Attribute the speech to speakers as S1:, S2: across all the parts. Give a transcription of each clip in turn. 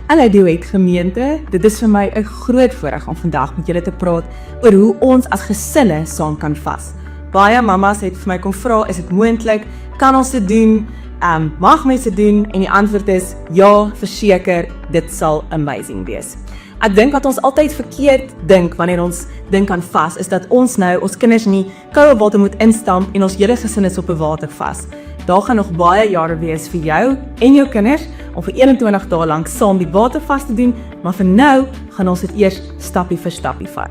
S1: Hallo Duet gemeente, dit is vir my 'n groot voorreg om vandag met julle te praat oor hoe ons as gesinne saam kan vas. Baie mamas het vir my kom vra, is dit moontlik? Kan ons dit doen? Mag mense doen? En die antwoord is ja, verseker, dit sal amazing wees. Ek dink wat ons altyd verkeerd dink wanneer ons dink aan vas, is dat ons nou ons kinders nie koue water moet instamp en ons hele gesin is op 'n watervas. Daar gaan nog baie jare wees vir jou en jou kinders om vir 21 dae lank saam die watervas te doen, maar vir nou gaan ons dit eers stappie vir stappie vat.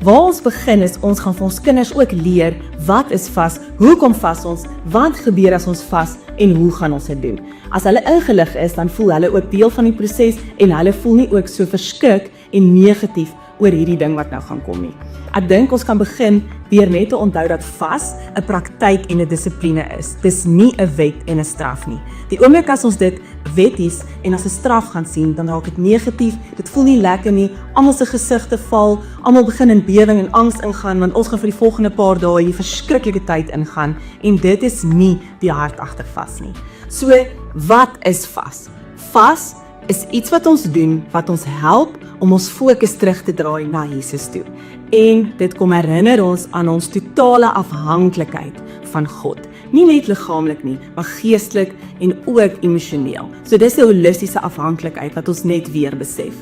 S1: Waar ons begin is, ons gaan vir ons kinders ook leer, wat is vas, hoekom vas ons, wat gebeur as ons vas en hoe gaan ons dit doen. As hulle ingelig is, dan voel hulle ook deel van die proses en hulle voel nie ook so verskrik en negatief oor hierdie ding wat nou gaan kom nie. Ek dink ons kan begin deur net te onthou dat vas 'n praktyk en 'n dissipline is. Dis nie 'n wet en 'n straf nie. Die oomblik as ons dit wetties en as 'n straf gaan sien, dan raak dit negatief, dit voel nie lekker nie, almal se gesigte val, almal begin in bewing en angs ingaan, want ons gaan vir die volgende paar dae hier verskriklike tyd ingaan, en dit is nie die hart agter vas nie. So, wat is vas? Vas is iets wat ons doen, wat ons help om ons fokus terug te draai na Jesus toe. En dit kom herinner ons aan ons totale afhanklikheid van God. Nie net liggaamlik nie, maar geestelik en ook emosioneel. So dis 'n holistiese afhanklikheid wat ons net weer besef.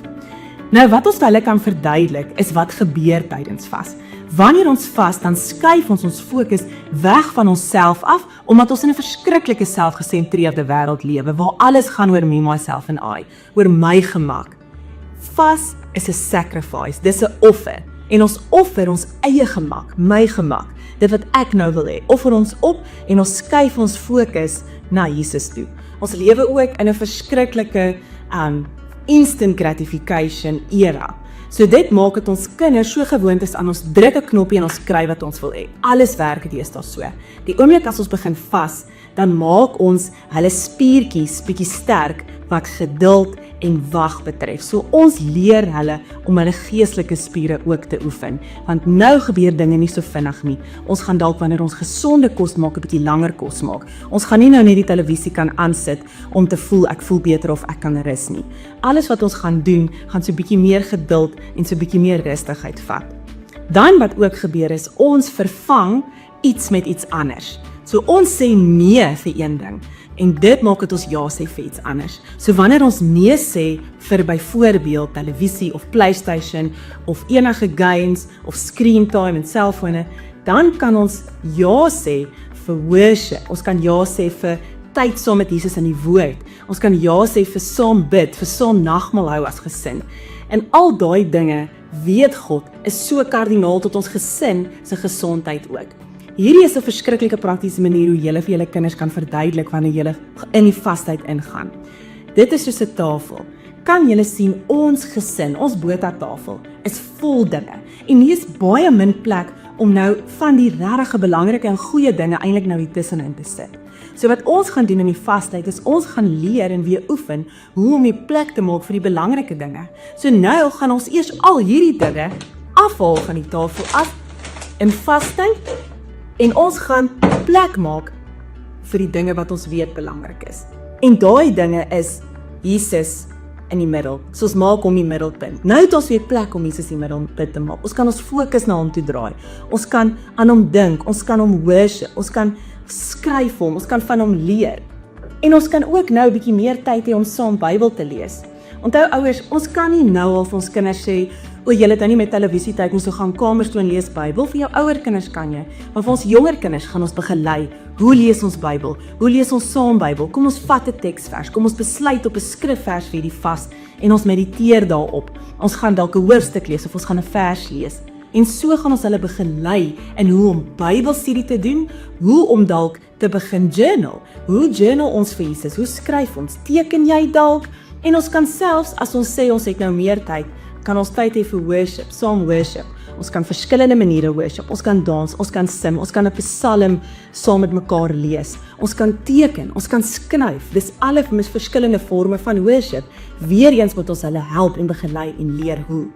S1: Nou wat ons hulle kan verduidelik is wat gebeur tydens vas. Wanneer ons vas, dan skuif ons fokus weg van onsself af, omdat ons in 'n verskriklike selfgesentreerde wêreld lewe, waar alles gaan oor me, myself en I, oor my gemak. Vas is 'n sacrifice, dis 'n offer. En ons offer ons eie gemak, my gemak, dit wat ek nou wil hê, offer ons op en ons skuif ons fokus na Jesus toe. Ons lewe ook in 'n verskriklike instant gratification era. So dit maak dat ons kinders so gewoond is aan ons druk 'n knoppie en ons kry wat ons wil hê. Alles werk deesdae so. Die oomblik as ons begin vas, dan maak ons hulle spiertjies bietjie sterk wat geduld en wag betref. So ons leer hulle om hulle geestelike spiere ook te oefen, want nou gebeur dinge nie so vinnig nie. Ons gaan dalk wanneer ons gesonde kos maak 'n bietjie langer kos maak. Ons gaan nie nou net die televisie kan aansit om te voel ek voel beter of ek kan rus nie. Alles wat ons gaan doen, gaan so 'n bietjie meer geduld en so 'n bietjie meer rustigheid vat. Dan wat ook gebeur is, ons vervang iets met iets anders. So ons sê nee vir een ding, en dit maak dat ons ja sê vir iets anders. So wanneer ons nee sê vir byvoorbeeld televisie of PlayStation of enige games of screen time en selfone, dan kan ons ja sê vir worship. Ons kan ja sê vir tyd saam met Jesus in die woord. Ons kan ja sê vir saam bid, vir saam nagmaal hou as gesin. En al daai dinge, weet God, is so kardinaal tot ons gesin se gesondheid ook. Hierdie is 'n verskriklike praktiese manier hoe julle vir julle kinders kan verduidelik wanneer julle in die vastyd ingaan. Dit is soos 'n tafel. Kan julle sien, ons gesin, ons botertafel, is vol dinge. En hier is baie min plek om nou van die regtig belangrike en goeie dinge eintlik nou hier tussenin te sit. So wat ons gaan doen in die vastyd is, ons gaan leer en weer oefen hoe om die plek te maak vir die belangrike dinge. So nou gaan ons eers al hierdie dinge afhaal van die tafel af in vastyd, en ons gaan plek maak vir die dinge wat ons weet belangrik is. En daai dinge is Jesus in die middel. So ons maak hom die middelpunt. Nou het ons weer plek om Jesus die middelpunt te maak. Ons kan ons fokus na hom toe draai. Ons kan aan hom dink, ons kan hom worship, ons kan skryf hom, ons kan van hom leer. En ons kan ook nou 'n bietjie meer tyd hê om saam Bybel te lees. Onthou ouers, ons kan nie nou al vir ons kinders sê, o, julle het nou nie met televisie tyd nie, so gaan kamers toe en lees Bybel. Vir jou ouer kinders kan jy, maar vir ons jonger kinders gaan ons begelei. Hoe lees ons Bybel? Hoe lees ons saam Bybel? Kom ons vat 'n teksvers, kom ons besluit op 'n skrifvers vir die vas en ons mediteer daarop. Ons gaan dalk 'n hoofstuk lees of ons gaan 'n vers lees. En so gaan ons hulle begelei in hoe om Bybelstudie te doen, hoe om dalk te begin journal. Hoe journal ons vir Jesus? Hoe skryf ons? Teken jy dalk? En ons kan selfs, as ons sê ons het nou meer tyd, kan ons tyd hê vir worship, saam worship. Ons kan verskillende maniere worship, ons kan dans, ons kan sim, ons kan 'n psalm saam met mekaar lees, ons kan teken, ons kan skryf. Dis alle verskillende forme van worship. Weereens moet ons hulle help en begelei en leer hoe.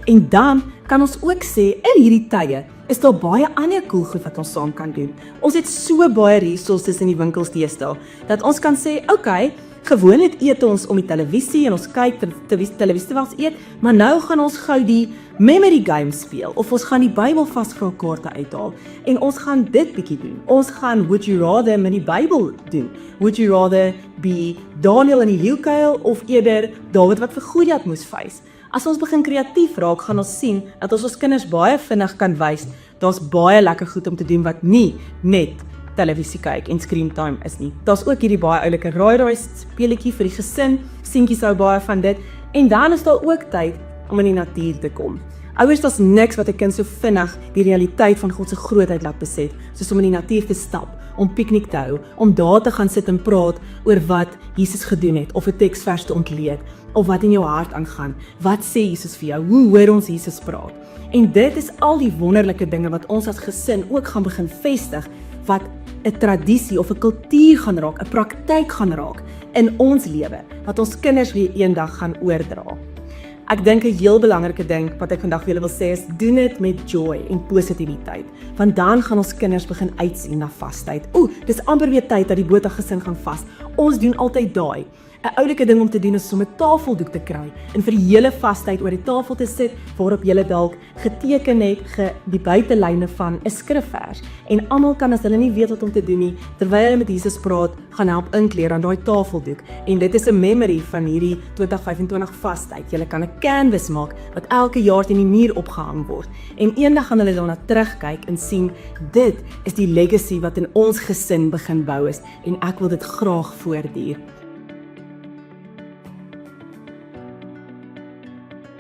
S1: En dan kan ons ook sê, in hierdie tye, is daar baie ander cool goed wat ons saam kan doen. Ons het so baie resources in die winkels deesdae, dat ons kan sê, okay, Gewoonlik eet ons om die televisie en ons kyk televisie terwyl ons eet, maar nou gaan ons gou die memory game speel of ons gaan die Bybel vasvra kaarte uithaal en ons gaan dit bietjie doen. Ons gaan Would You Rather met die Bybel doen. Would you rather be Daniel in die leeukuil of eerder Dawid wat vir Goliat moes face? As ons begin kreatief raak, gaan ons sien dat ons kinders baie vinnig kan wys, daar's baie lekker goed om te doen wat nie net televisie kyk en screen time is nie. Daar's ook hierdie baie oulike raai speletjie vir die gesin, seentjies hou baie van dit, en dan is daar ook tyd om in die natuur te kom. Ouers, daar's niks wat 'n kind so vinnig die realiteit van God se grootheid laat besef, soos om in die natuur te stap, om piknik te hou, om daar te gaan sit en praat oor wat Jesus gedoen het, of 'n teksvers te ontleed, of wat in jou hart aangaan, wat sê Jesus vir jou, hoe hoor ons Jesus praat. En dit is al die wonderlike dinge wat ons as gesin ook gaan begin vestig, wat 'n tradisie of 'n kultuur gaan raak, 'n praktyk gaan raak in ons lewe, wat ons kinders weer eendag gaan oordra. Ek dink 'n heel belangrike ding wat ek vandag vir julle wil sê is, doen dit met joy en positiwiteit, want dan gaan ons kinders begin uitsien na vastyd. Dis amper weer tyd dat die Botha gesin gaan vas. Ons doen altyd daai. 'n Oulike ding om te doen is om 'n tafeldoek te kry en vir die hele vastyd oor die tafel te sit waarop jy dalk geteken het die buitelyne van 'n skrifvers. En almal kan, as hulle nie weet wat om te doen nie, terwyl hulle met Jesus praat, gaan help inkleer aan daai tafeldoek. En dit is 'n memory van hierdie 2025 vastyd. Jy kan 'n canvas maak wat elke jaar teen die muur opgehang word. En eendag gaan hulle daarna terugkyk en sien, dit is die legacy wat in ons gesin begin bou is en ek wil dit graag voortduur.